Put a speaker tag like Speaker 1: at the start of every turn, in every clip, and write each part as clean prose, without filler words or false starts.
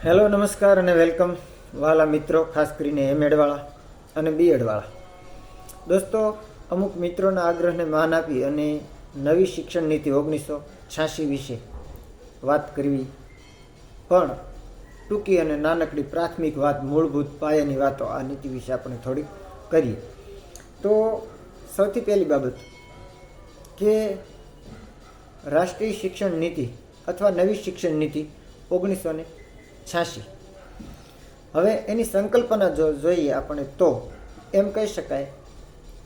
Speaker 1: Hello, નમસ્કાર અને welcome વાલા મિત્રો, ખાસ કરીને એમએડવાળા અને બીએડવાળા દોસ્તો. અમુક મિત્રોના આગ્રહને માન આપી અને નવી શિક્ષણ નીતિ 1986 વિશે વાત કરવી, પણ ટૂંકી અને નાનકડી પ્રાથમિક વાત, મૂળભૂત પાયાની વાતો આ નીતિ વિશે આપણે થોડીક કરીએ. તો સૌથી પહેલી બાબત કે રાષ્ટ્રીય શિક્ષણ નીતિ અથવા નવી શિક્ષણ નીતિ 1986. હવે એની સંકલ્પના જો જોઈએ આપણે તો એમ કહી શકાય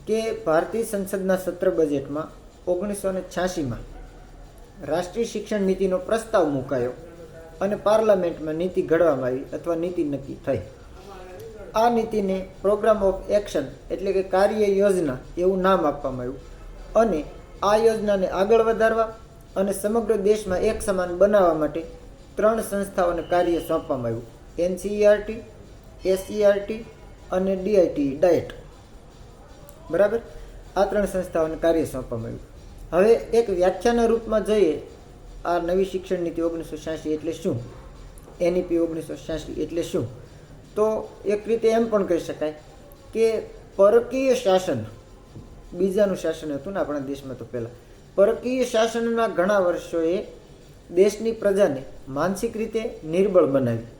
Speaker 1: કે ભારતીય સંસદના સત્ર બજેટમાં 1986માં રાષ્ટ્રીય શિક્ષણ નીતિનો પ્રસ્તાવ મુકાયો અને પાર્લામેન્ટમાં નીતિ ઘડવામાં આવી અથવા નીતિ નક્કી થઈ. આ નીતિને પ્રોગ્રામ ઓફ એક્શન એટલે કે કાર્ય યોજના એવું નામ આપવામાં આવ્યું અને આ યોજનાને આગળ વધારવા અને સમગ્ર દેશમાં એક સમાન બનાવવા માટે 3 સંસ્થાઓને કાર્ય સોંપવામાં આવ્યું: NCERT, SERT અને ડાયટ. બરાબર, આ 3 સંસ્થાઓને કાર્ય સોંપવામાં આવ્યું. હવે એક વ્યાખ્યાના રૂપમાં જોઈએ આ નવી શિક્ષણ નીતિ 1986 એટલે શું, NEP 1986 એટલે શું, તો એક રીતે એમ પણ કહી શકાય કે પરકીય શાસન, બીજાનું શાસન હતું ને આપણા દેશમાં તો પહેલાં, પરકીય શાસનના ઘણા વર્ષોએ દેશની પ્રજાને માનસિક રીતે નિર્બળ બનાવી.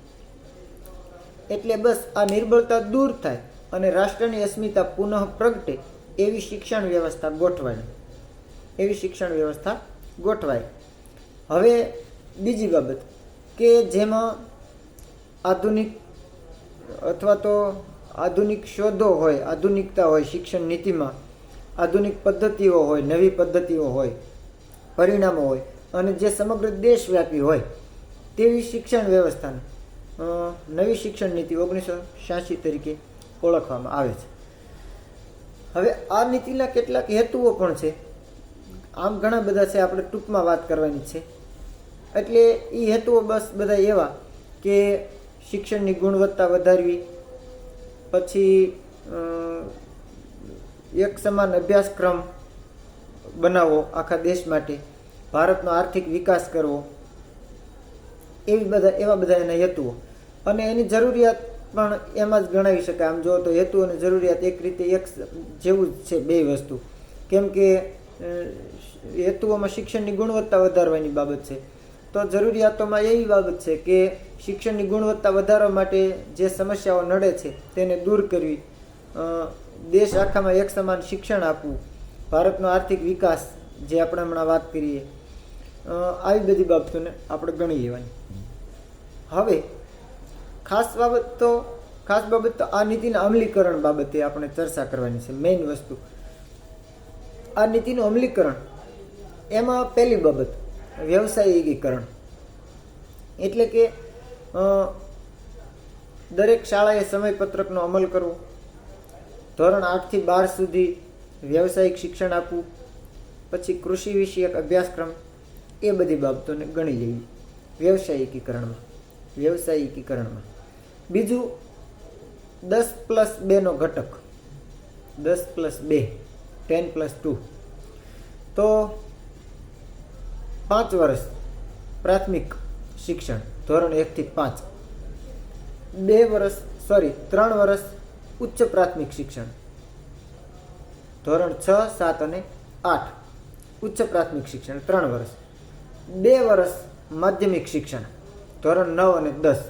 Speaker 1: એટલે બસ આ નિર્બળતા દૂર થાય અને રાષ્ટ્રની અસ્મિતા પુનઃ પ્રગટે એવી શિક્ષણ વ્યવસ્થા ગોઠવાય. હવે બીજી બાબત કે જેમાં આધુનિક અથવા તો આધુનિક શોધો હોય, આધુનિકતા હોય, શિક્ષણ નીતિમાં આધુનિક પદ્ધતિઓ હોય, નવી પદ્ધતિઓ હોય, પરિણામો હોય અને જે સમગ્ર દેશવ્યાપી હોય તેવી શિક્ષણ વ્યવસ્થાને નવી શિક્ષણ નીતિ 1986 તરીકે ઓળખવામાં આવે છે. હવે આ નીતિના કેટલાક હેતુઓ પણ છે, આમ ઘણા બધા છે, આપણે ટૂંકમાં વાત કરવાની છે. એટલે એ હેતુઓ બસ બધા એવા કે શિક્ષણની ગુણવત્તા વધારવી, પછી એક સમાન અભ્યાસક્રમ બનાવવો આખા દેશ માટે, ભારતનો આર્થિક વિકાસ કરવો, એવા બધા એના હેતુઓ. અને એની જરૂરિયાત પણ એમાં જ ગણાવી શકાય. આમ જો તો હેતુ અને જરૂરિયાત એક રીતે એક જેવું જ છે, બે વસ્તુ. કેમ કે હેતુઓમાં શિક્ષણની ગુણવત્તા વધારવાની બાબત છે, તો જરૂરિયાતોમાં એવી બાબત છે કે શિક્ષણની ગુણવત્તા વધારવા માટે જે સમસ્યાઓ નડે છે તેને દૂર કરવી, દેશ આખામાં એક સમાન શિક્ષણ આપવું, ભારતનો આર્થિક વિકાસ જે આપણે હમણાં વાત કરીએ, આવી બધી બાબતોને આપણે ગણી લેવાની. હવે ખાસ બાબત તો આ નીતિના અમલીકરણ બાબતે આપણે ચર્ચા કરવાની છે. મેઇન વસ્તુ આ નીતિનું અમલીકરણ, એમાં પહેલી બાબત વ્યવસાયિકીકરણ. એટલે કે દરેક શાળાએ સમયપત્રકનો અમલ કરવો, ધોરણ 8 થી 12 સુધી વ્યવસાયિક શિક્ષણ આપવું, પછી કૃષિ વિષયક અભ્યાસક્રમ, એ બધી બાબતોને ગણી લેવી વ્યવસાયિકીકરણમાં. બીજું 10+2 નો ઘટક, 10+2 10+2, તો 5 વર્ષ પ્રાથમિક શિક્ષણ ધોરણ 1 થી 5, 3 વર્ષ ઉચ્ચ પ્રાથમિક શિક્ષણ ધોરણ 6, 7 અને 8, ઉચ્ચ પ્રાથમિક શિક્ષણ 3 વર્ષ, 2 વર્ષ માધ્યમિક શિક્ષણ ધોરણ 9 અને 10,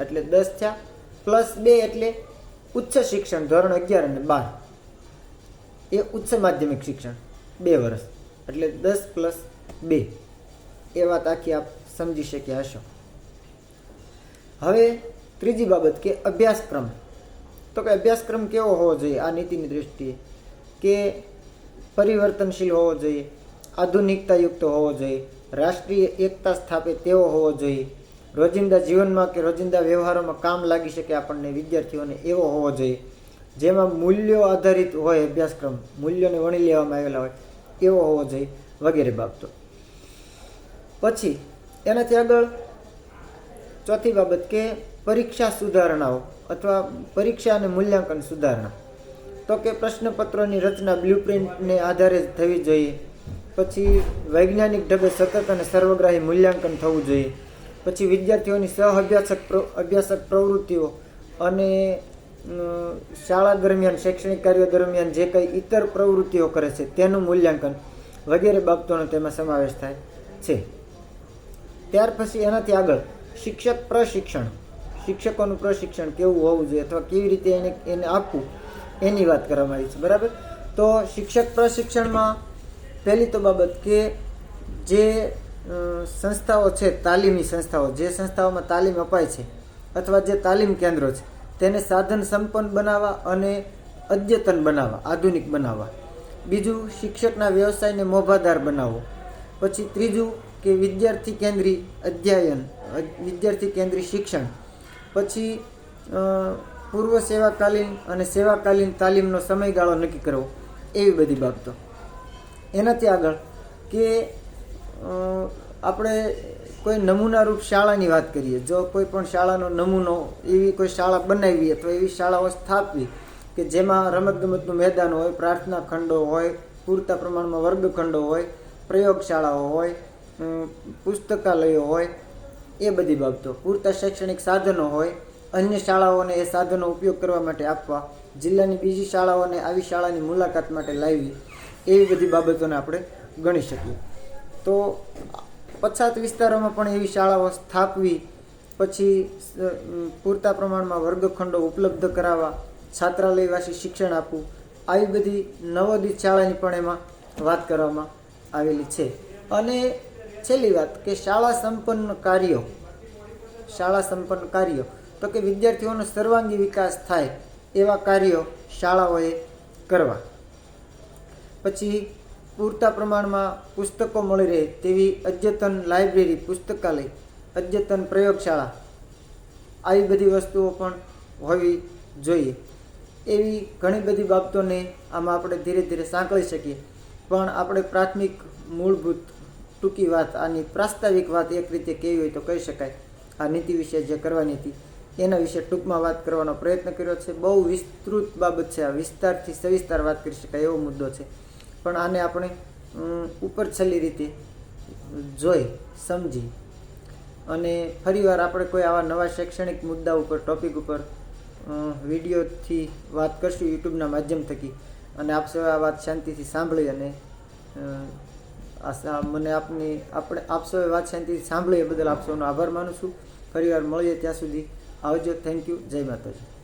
Speaker 1: એટલે 10 થયા, +2 એટલે ઉચ્ચ શિક્ષણ ધોરણ 11 અને 12, એ ઉચ્ચ માધ્યમિક શિક્ષણ 2 વર્ષ, એટલે 10+2. એ વાત આખી આપ સમજી શક્યા હશો. હવે ત્રીજી બાબત કે અભ્યાસક્રમ. તો કે અભ્યાસક્રમ કેવો હોવો જોઈએ આ નીતિની દૃષ્ટિએ, કે પરિવર્તનશીલ હોવો જોઈએ, આધુનિકતાયુક્ત હોવો જોઈએ, રાષ્ટ્રીય એકતા સ્થાપે તેવો હોવો જોઈએ, રોજિંદા જીવનમાં કે રોજિંદા વ્યવહારોમાં કામ લાગી શકે આપણને વિદ્યાર્થીઓને એવો હોવો જોઈએ, જેમાં મૂલ્યો આધારિત હોય અભ્યાસક્રમ, મૂલ્યોને વણી લેવામાં આવેલા હોય એવો હોવો જોઈએ, વગેરે બાબતો. પછી એનાથી આગળ ચોથી બાબત કે પરીક્ષા સુધારણાઓ અથવા પરીક્ષા અને મૂલ્યાંકન સુધારણા. તો કે પ્રશ્નપત્રોની રચના બ્લુપ્રિન્ટને આધારે થવી જોઈએ. પછી વૈજ્ઞાનિક ઢબે સતત અને સર્વગ્રાહી મૂલ્યાંકન થવું જોઈએ. પછી વિદ્યાર્થીઓની અભ્યાસક પ્રવૃત્તિઓ અને શાળા દરમિયાન શૈક્ષણિક કાર્યો દરમિયાન જે કંઈ ઇતર પ્રવૃત્તિઓ કરે છે તેનું મૂલ્યાંકન વગેરે બાબતોનો તેમાં સમાવેશ થાય છે. ત્યાર પછી એનાથી આગળ શિક્ષક પ્રશિક્ષણ, શિક્ષકોનું પ્રશિક્ષણ કેવું હોવું જોઈએ અથવા કેવી રીતે એને આપવું એની વાત કરવામાં આવી છે. બરાબર. તો શિક્ષક પ્રશિક્ષણમાં પહેલી તો બાબત કે જે સંસ્થાઓ છે, તાલીમી સંસ્થાઓ, જે સંસ્થાઓમાં તાલીમ અપાય છે અથવા જે તાલીમ કેન્દ્રો છે તેને સાધન સંપન્ન બનાવવા અને અદ્યતન બનાવવા, આધુનિક બનાવવા. બીજું, શિક્ષકના વ્યવસાયને મોભાદાર બનાવવો. પછી ત્રીજું કે વિદ્યાર્થી કેન્દ્રી અધ્યયન, વિદ્યાર્થી કેન્દ્રી શિક્ષણ. પછી પૂર્વ સેવાકાલીન અને સેવાકાલીન તાલીમનો સમયગાળો નક્કી કરવો, એવી બધી બાબતો. એનાથી આગળ કે આપણે કોઈ નમૂનારૂપ શાળાની વાત કરીએ. જો કોઈ પણ શાળાનો નમૂનો, એવી કોઈ શાળા બનાવી અથવા એવી શાળાઓ સ્થાપવી કે જેમાં રમતગમતનું મેદાન હોય, પ્રાર્થના ખંડો હોય, પૂરતા પ્રમાણમાં વર્ગખંડો હોય, પ્રયોગશાળાઓ હોય, પુસ્તકાલયો હોય, એ બધી બાબતો. પૂરતા શૈક્ષણિક સાધનો હોય, અન્ય શાળાઓને એ સાધનો ઉપયોગ કરવા માટે આપવા, જિલ્લાની બીજી શાળાઓને આવી શાળાની મુલાકાત માટે લાવવી, એવી બધી બાબતોને આપણે ગણી શકીએ. તો પછાત વિસ્તારોમાં પણ એવી શાળાઓ સ્થાપવી, પછી પૂરતા પ્રમાણમાં વર્ગખંડો ઉપલબ્ધ કરાવવા, છાત્રાલયવાસી શિક્ષણ આપવું, આવી બધી નવોદિત શાળાની પણ એમાં વાત કરવામાં આવેલી છે. અને છેલ્લી વાત કે શાળા સંપન્ન કાર્યો, તો કે વિદ્યાર્થીઓનો સર્વાંગી વિકાસ થાય એવા કાર્યો શાળાઓએ કરવા. પછી પૂરતા પ્રમાણમાં પુસ્તકો મળી રહે તેવી અદ્યતન લાઇબ્રેરી, પુસ્તકાલય, અદ્યતન પ્રયોગશાળા, આવી બધી વસ્તુઓ પણ હોવી જોઈએ. એવી ઘણી બધી બાબતોને આમાં આપણે ધીરે ધીરે સાંકળી શકીએ. પણ આપણે પ્રાથમિક મૂળભૂત ટૂંકી વાત, આની પ્રાસ્તાવિક વાત એક રીતે કેવી હોય તો કહી શકાય, આ નીતિ વિશે જે કરવાની હતી એના વિશે ટૂંકમાં વાત કરવાનો પ્રયત્ન કર્યો છે. બહુ વિસ્તૃત બાબત છે આ, વિસ્તારથી સવિસ્તાર વાત કરી શકાય એવો મુદ્દો છે. પણ આને આપણે ઉપરછલ્લી રીતે જોઈ સમજી અને ફરીવાર આપણે કોઈ આવા નવા શૈક્ષણિક મુદ્દા ઉપર, ટોપિક ઉપર વિડીયોથી વાત કરશું યુટ્યુબના માધ્યમ થકી. અને આપ સૌ આ વાત શાંતિથી સાંભળી અને આપ સૌએ વાત શાંતિથી સાંભળી એ બદલ આપ સૌનો આભાર માનું છું. ફરીવાર મળીએ ત્યાં સુધી આવજો. Thank you. જય માતાજી.